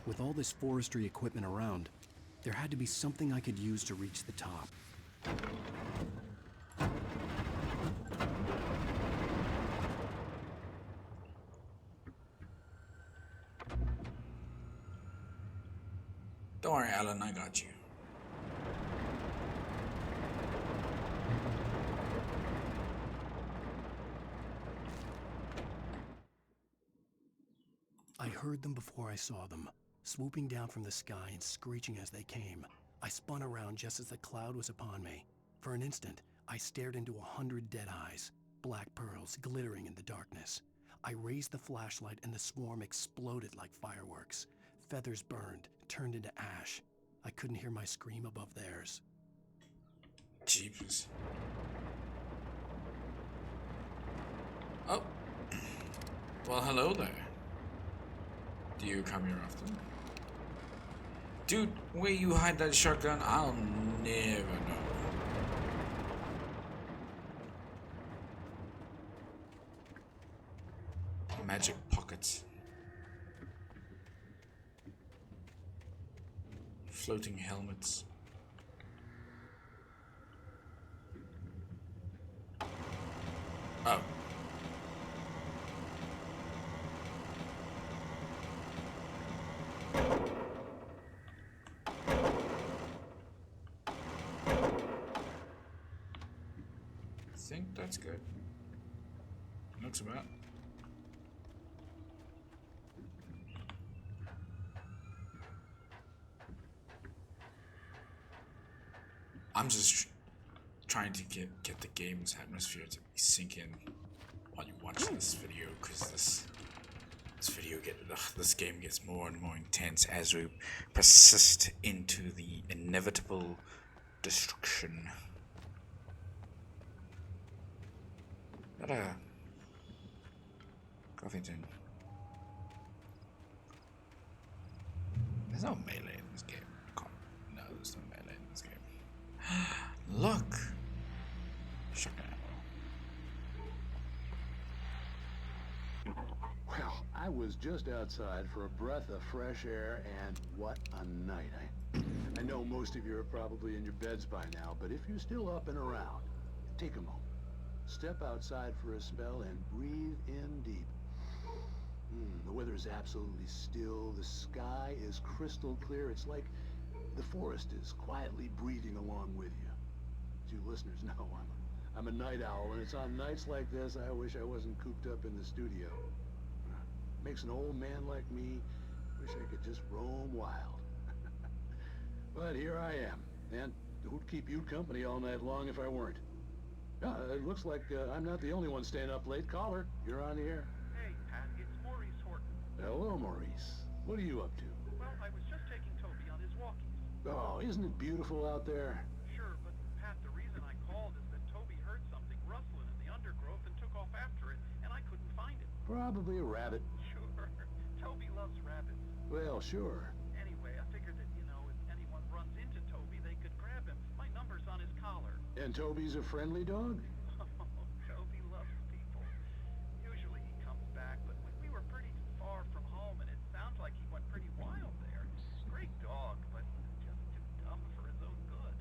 With all this forestry equipment around, there had to be something I could use to reach the top. Don't worry, Alan, I got you. I heard them before I saw them, swooping down from the sky and screeching as they came. I spun around just as the cloud was upon me. For an instant, I stared into 100 dead eyes, black pearls glittering in the darkness. I raised the flashlight and the swarm exploded like fireworks. Feathers burned, turned into ash. I couldn't hear my scream above theirs. Jeepers. Oh. Well, hello there. Do you come here often? Dude, where you hide that shotgun, I'll never know. Magic pockets. Floating helmets. Oh. I think that's good. Looks about. I'm just trying to get the game's atmosphere to sink in while you watch this video, because this game gets more and more intense as we persist into the inevitable destruction. Is that a Covington? There's no melee in this game. No, there's no melee in this game. Look! Shotgun ammo. Well, I was just outside for a breath of fresh air, and what a night. I know most of you are probably in your beds by now, but if you're still up and around, take a moment. Step outside for a spell and breathe in deep. The weather is absolutely still. The sky is crystal clear. It's like the forest is quietly breathing along with you. As you listeners know, I'm a night owl, and it's on nights like this I wish I wasn't cooped up in the studio. Makes an old man like me wish I could just roam wild. But here I am, and who'd keep you company all night long if I weren't? It looks like I'm not the only one staying up late. Caller, you're on the air. Hey, Pat, it's Maurice Horton. Hello, Maurice. What are you up to? Well, I was just taking Toby on his walkies. Oh, isn't it beautiful out there? Sure, but Pat, the reason I called is that Toby heard something rustling in the undergrowth and took off after it, and I couldn't find it. Probably a rabbit. Sure. Toby loves rabbits. Well, sure. Anyway, I figured that, if anyone runs into Toby, they could grab him. My number's on his collar. And Toby's a friendly dog? Toby loves people. Usually he comes back, but we were pretty far from home, and it sounds like he went pretty wild there. Great dog, but just too dumb for his own good.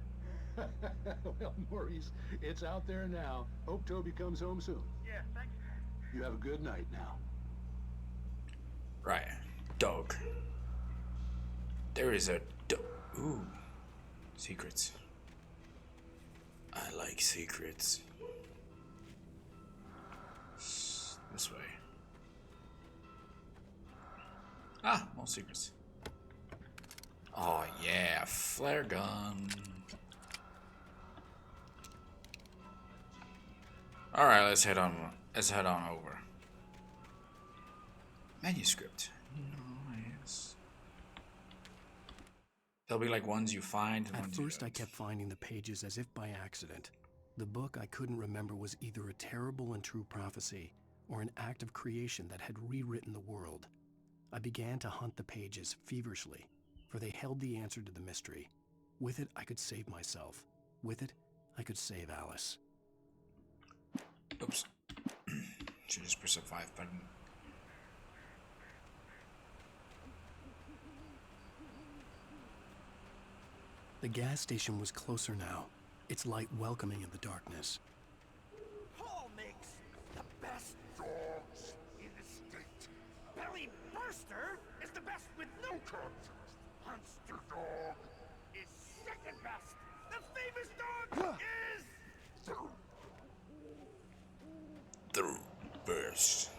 Well, Maurice, it's out there now. Hope Toby comes home soon. Yeah, thanks. You have a good night now. Right. Dog. There is a ooh. Secrets. I like secrets. This way. Ah, more secrets. Oh yeah, flare gun. Alright, let's head on over. Manuscript. Nice. They'll be like ones you find and At ones you first, I kept finding the pages as if by accident. The book I couldn't remember was either a terrible and true prophecy or an act of creation that had rewritten the world. I began to hunt the pages feverishly, for they held the answer to the mystery. With it, I could save myself. With it, I could save Alice. Oops. Should just press the 5 button. The gas station was closer now, its light welcoming in the darkness. Paul makes the best dogs in the state. Belly Burster is the best with no contest. Monster Dog is second best. The famous dog is... Through burst.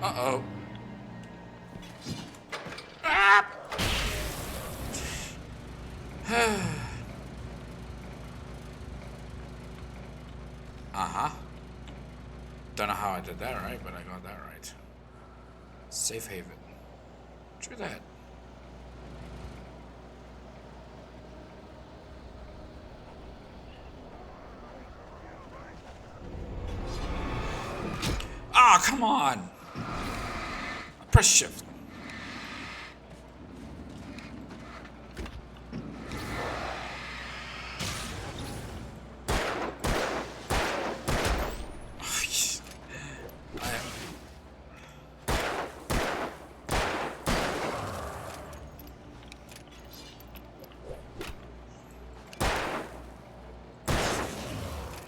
Uh-oh. Ah! Uh-huh. Don't know how I did that right, but I got that right. Safe haven. True that. Ah, come on! Press shift.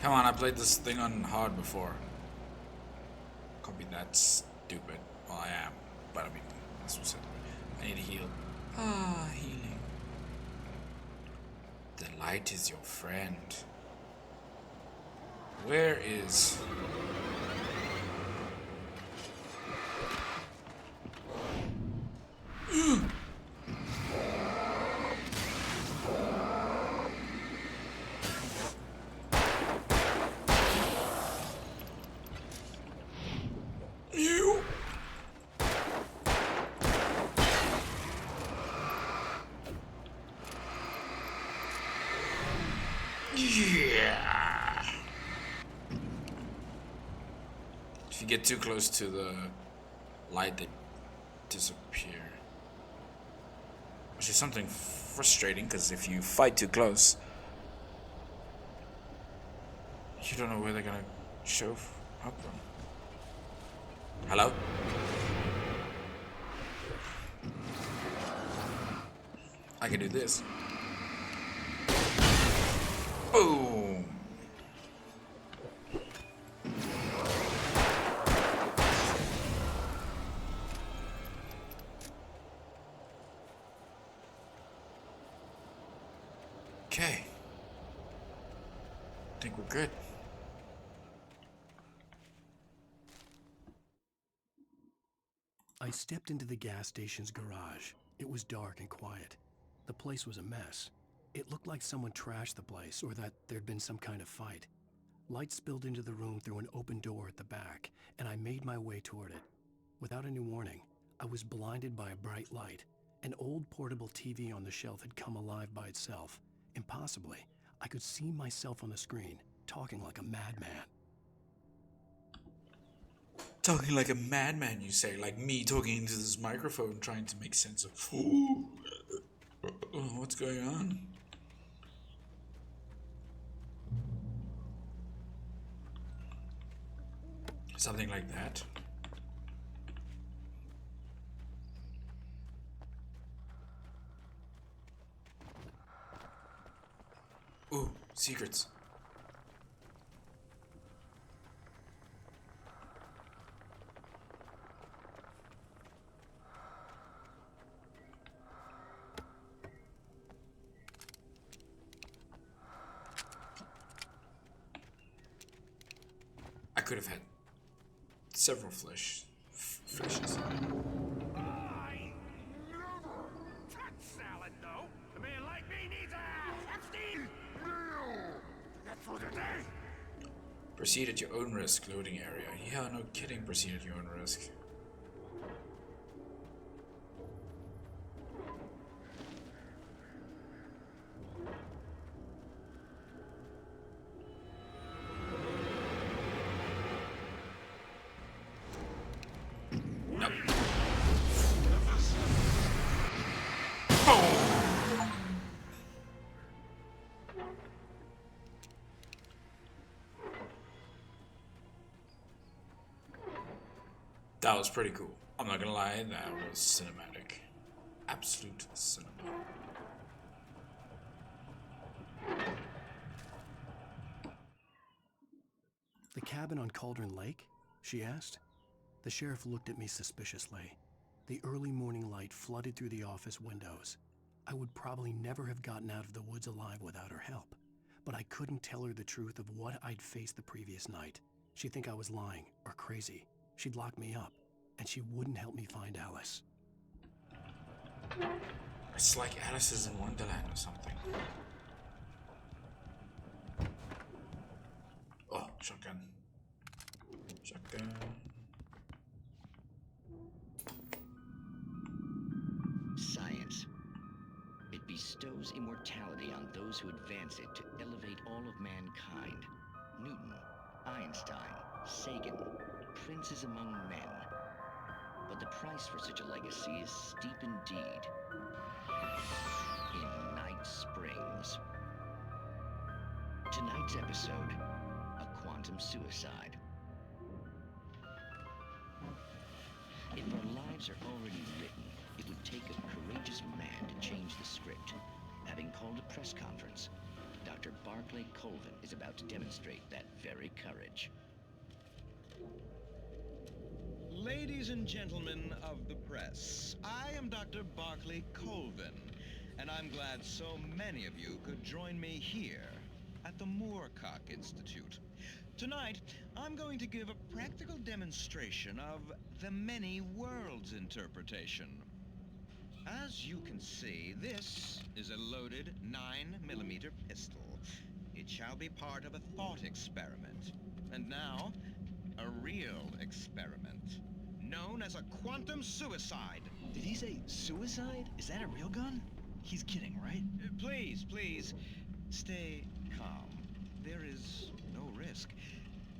Come on, I played this thing on hard before. Can't be that stupid. Well, I am, but I mean, that's what's it. I need to heal. Ah, healing. The light is your friend. Where is... You. Yeah. If you get too close to the light, they disappear. Which is something frustrating, because if you fight too close, you don't know where they're gonna show up from. Hello? I can do this. Boom! Okay. I think we're good. I stepped into the gas station's garage. It was dark and quiet. The place was a mess. It looked like someone trashed the place, or that there'd been some kind of fight. Light spilled into the room through an open door at the back, and I made my way toward it. Without any warning, I was blinded by a bright light. An old portable TV on the shelf had come alive by itself. Impossibly, I could see myself on the screen, talking like a madman. Talking like a madman, you say, like me talking into this microphone trying to make sense of what's going on. Something like that. Ooh, secrets. I could have had several flashes. I never touch salad, no. A man like me needs a hefty meal. That's for the day. Proceed at your own risk, loading area. Yeah, no kidding, proceed at your own risk. Nope. That was pretty cool. I'm not gonna lie, that was cinematic. Absolute cinema. The cabin on Cauldron Lake? She asked. The sheriff looked at me suspiciously. The early morning light flooded through the office windows. I would probably never have gotten out of the woods alive without her help, but I couldn't tell her the truth of what I'd faced the previous night. She'd think I was lying or crazy. She'd lock me up, and she wouldn't help me find Alice. It's like Alice is in Wonderland or something. Oh, shotgun. Shotgun. Science. It bestows immortality on those who advance it to elevate all of mankind. Newton, Einstein, Sagan, princes among men. But the price for such a legacy is steep indeed. In Night Springs. Tonight's episode, a quantum suicide. If our lives are already written, it would take a courageous man to change the script. Having called a press conference, Dr. Barclay Colvin is about to demonstrate that very courage. Ladies and gentlemen of the press, I am Dr. Barclay Colvin, and I'm glad so many of you could join me here at the Moorcock Institute Tonight, I'm going to give a practical demonstration of the many worlds interpretation. As you can see, this is a loaded 9mm pistol. It shall be part of a thought experiment. And now, a real experiment, known as a quantum suicide. Did he say suicide? Is that a real gun? He's kidding, right? Please, please, stay calm. There is no risk.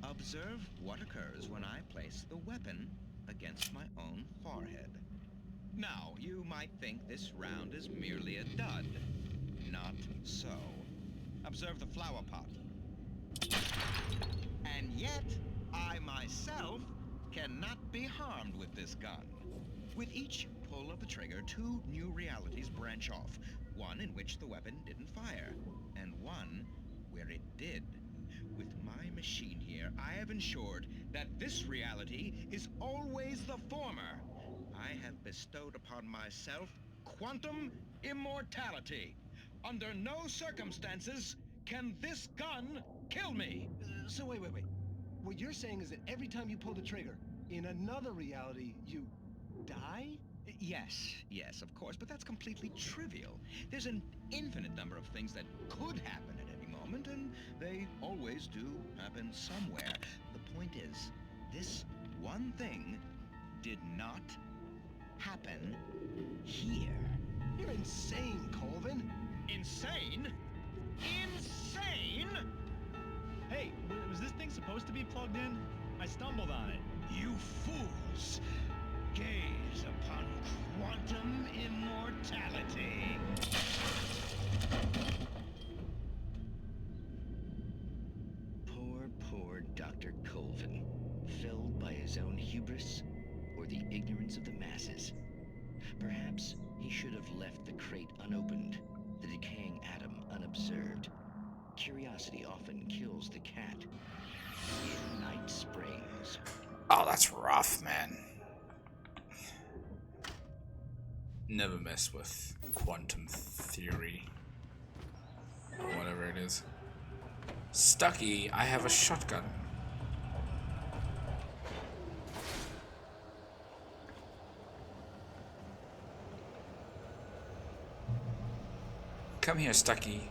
Observe what occurs when I place the weapon against my own forehead. Now, you might think this round is merely a dud. Not so. Observe the flower pot. And yet, I myself cannot be harmed with this gun. With each pull of the trigger, 2 new realities branch off. One in which the weapon didn't fire, and one where it did. With my machine here, I have ensured that this reality is always the former. I have bestowed upon myself quantum immortality. Under no circumstances can this gun kill me. So wait. What you're saying is that every time you pull the trigger, in another reality, you die? Yes, of course, but that's completely trivial. There's an infinite number of things that could happen at any moment, and they always do happen somewhere. The point is, this one thing did not happen here. You're insane, Colvin. Insane? Insane? Hey, was this thing supposed to be plugged in? I stumbled on it. You fools! Gaze upon quantum immortality. Poor Dr. Colvin, felled by his own hubris or the ignorance of the masses. Perhaps he should have left the crate unopened, the decaying atom unobserved. Curiosity often kills the cat. In Night Springs. Oh, that's rough, man. Never mess with quantum theory. Or whatever it is. Stucky, I have a shotgun. Come here, Stucky.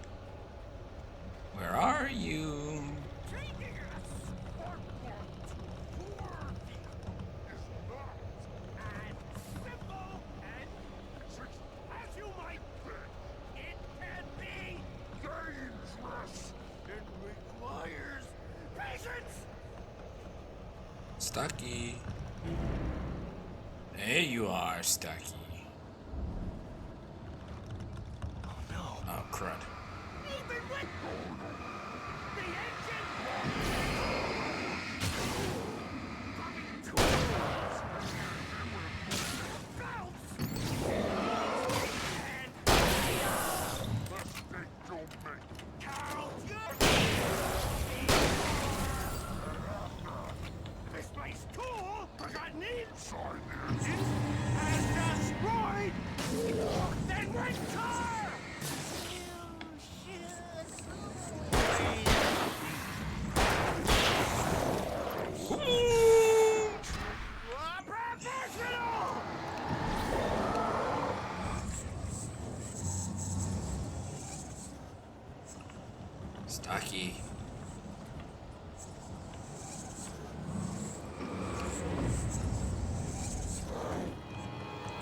Where are you? Stucky. There you are, Stucky. Oh no. Oh, crud. Even with the engine this place cool, but got an inside engine and destroyed that red car! Stucky.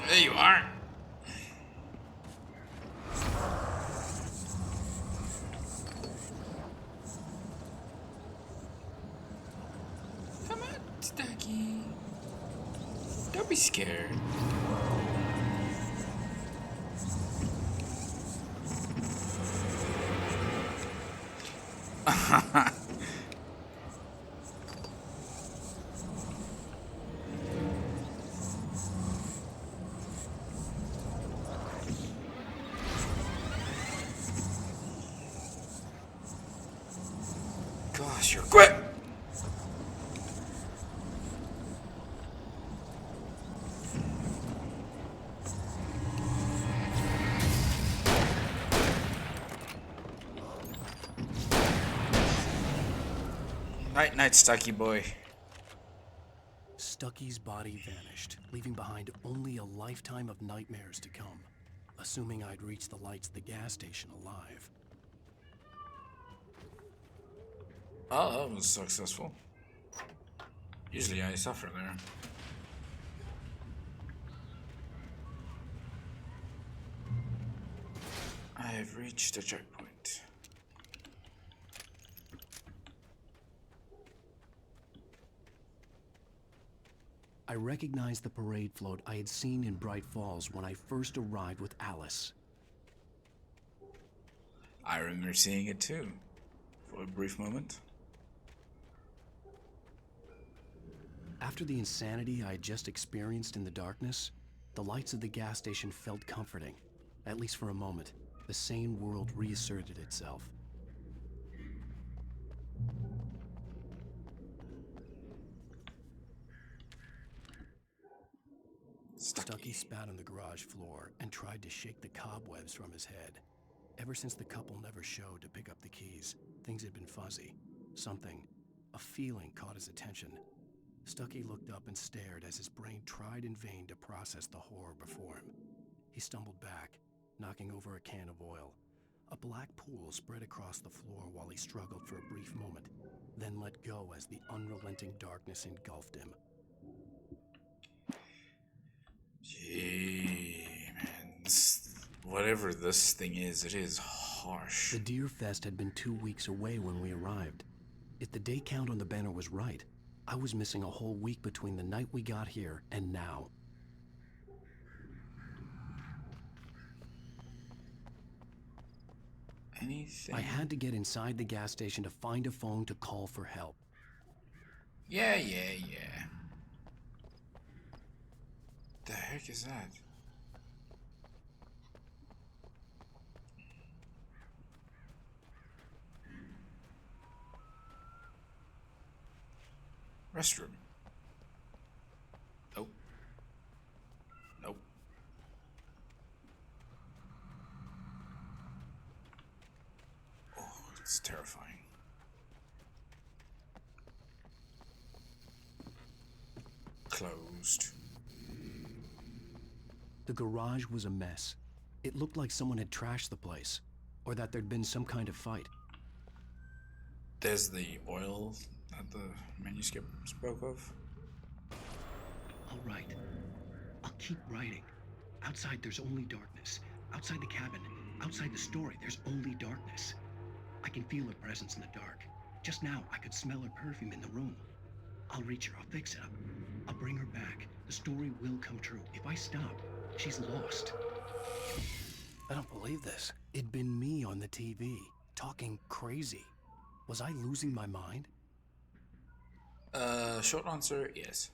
There you are. Come on, Stucky. Don't be scared. Gosh, you're quick. Night, night, Stucky boy. Stucky's body vanished, leaving behind only a lifetime of nightmares to come, assuming I'd reach the lights of the gas station alive. Oh, that was successful. Usually I suffer there. I have reached a checkpoint. I recognized the parade float I had seen in Bright Falls when I first arrived with Alice. I remember seeing it too, for a brief moment. After the insanity I had just experienced in the darkness, the lights of the gas station felt comforting. At least for a moment, the sane world reasserted itself. Stucky spat on the garage floor and tried to shake the cobwebs from his head. Ever since the couple never showed to pick up the keys, things had been fuzzy. Something, a feeling caught his attention. Stucky looked up and stared as his brain tried in vain to process the horror before him. He stumbled back, knocking over a can of oil. A black pool spread across the floor while he struggled for a brief moment, then let go as the unrelenting darkness engulfed him. Gee, man, whatever this thing is, it is harsh. The Deer Fest had been 2 weeks away when we arrived. If the day count on the banner was right, I was missing a whole week between the night we got here and now. Anything? I had to get inside the gas station to find a phone to call for help. Yeah. The heck is that? Restroom. Nope. Nope. Oh, it's terrifying. Closed. The garage was a mess. It looked like someone had trashed the place, or that there'd been some kind of fight. There's the oil that the manuscript spoke of. All right. I'll keep writing. Outside, there's only darkness. Outside the cabin, outside the story, there's only darkness. I can feel her presence in the dark. Just now, I could smell her perfume in the room. I'll reach her. I'll fix it up. I'll bring her back. The story will come true. If I stop, she's lost. I don't believe this. It'd been me on the TV, talking crazy. Was I losing my mind? Short answer, yes.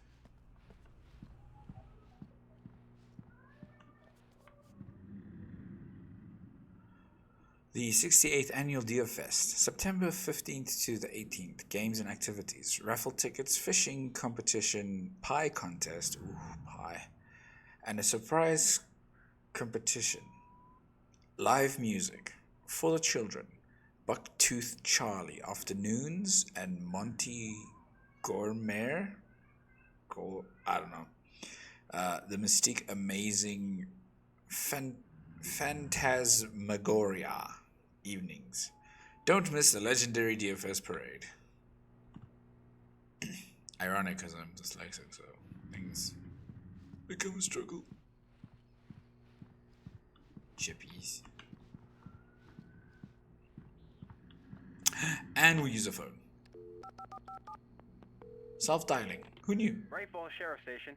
The 68th Annual Deer Fest, September 15th to the 18th. Games and activities, raffle tickets, fishing competition, pie contest, ooh, pie, and a surprise competition. Live music for the children, Bucktooth Charlie Afternoons, and Monty Gourmet, I don't know. The Mystique Amazing Phantasmagoria evenings. Don't miss the legendary DFS parade. Ironic because I'm dyslexic, so things become a struggle. Chippies. And we use a phone. Self-dialing. Who knew? Bright Falls Sheriff Station.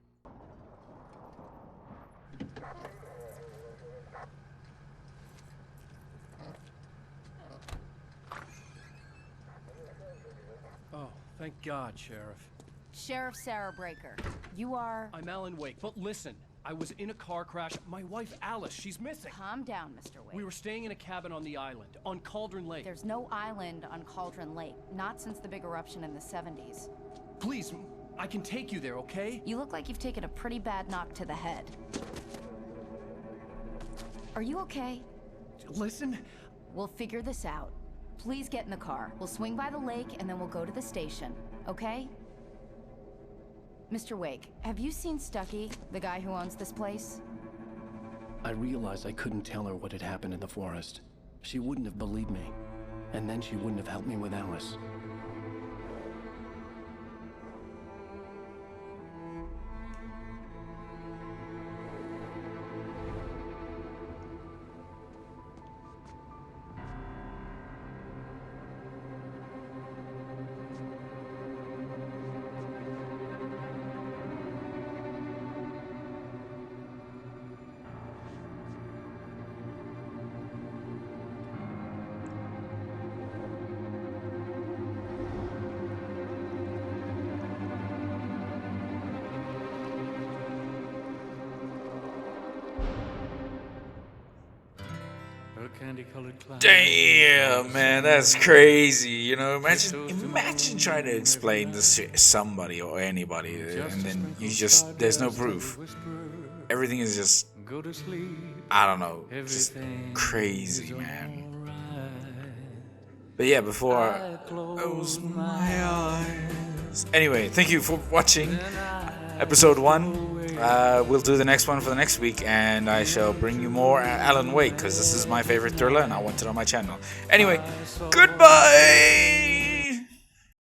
Oh, thank God, Sheriff. Sheriff Sarah Breaker. You are... I'm Alan Wake, but listen. I was in a car crash. My wife, Alice, she's missing. Calm down, Mr. Wake. We were staying in a cabin on the island, on Cauldron Lake. There's no island on Cauldron Lake. Not since the big eruption in the 70s. Please, I can take you there, okay? You look like you've taken a pretty bad knock to the head. Are you okay? Listen. We'll figure this out. Please get in the car. We'll swing by the lake and then we'll go to the station. okay? Mr. Wake, have you seen Stucky, the guy who owns this place? I realized I couldn't tell her what had happened in the forest. She wouldn't have believed me. And then she wouldn't have helped me with Alice. Damn, man, that's crazy. You know, imagine trying to explain this to somebody or anybody, and then there's no proof. Everything is just, I don't know, just crazy, man. But yeah, before I close my eyes. Anyway, thank you for watching episode 1. We'll do the next one for the next week, and I shall bring you more Alan Wake, because this is my favorite thriller and I want it on my channel. Anyway, goodbye!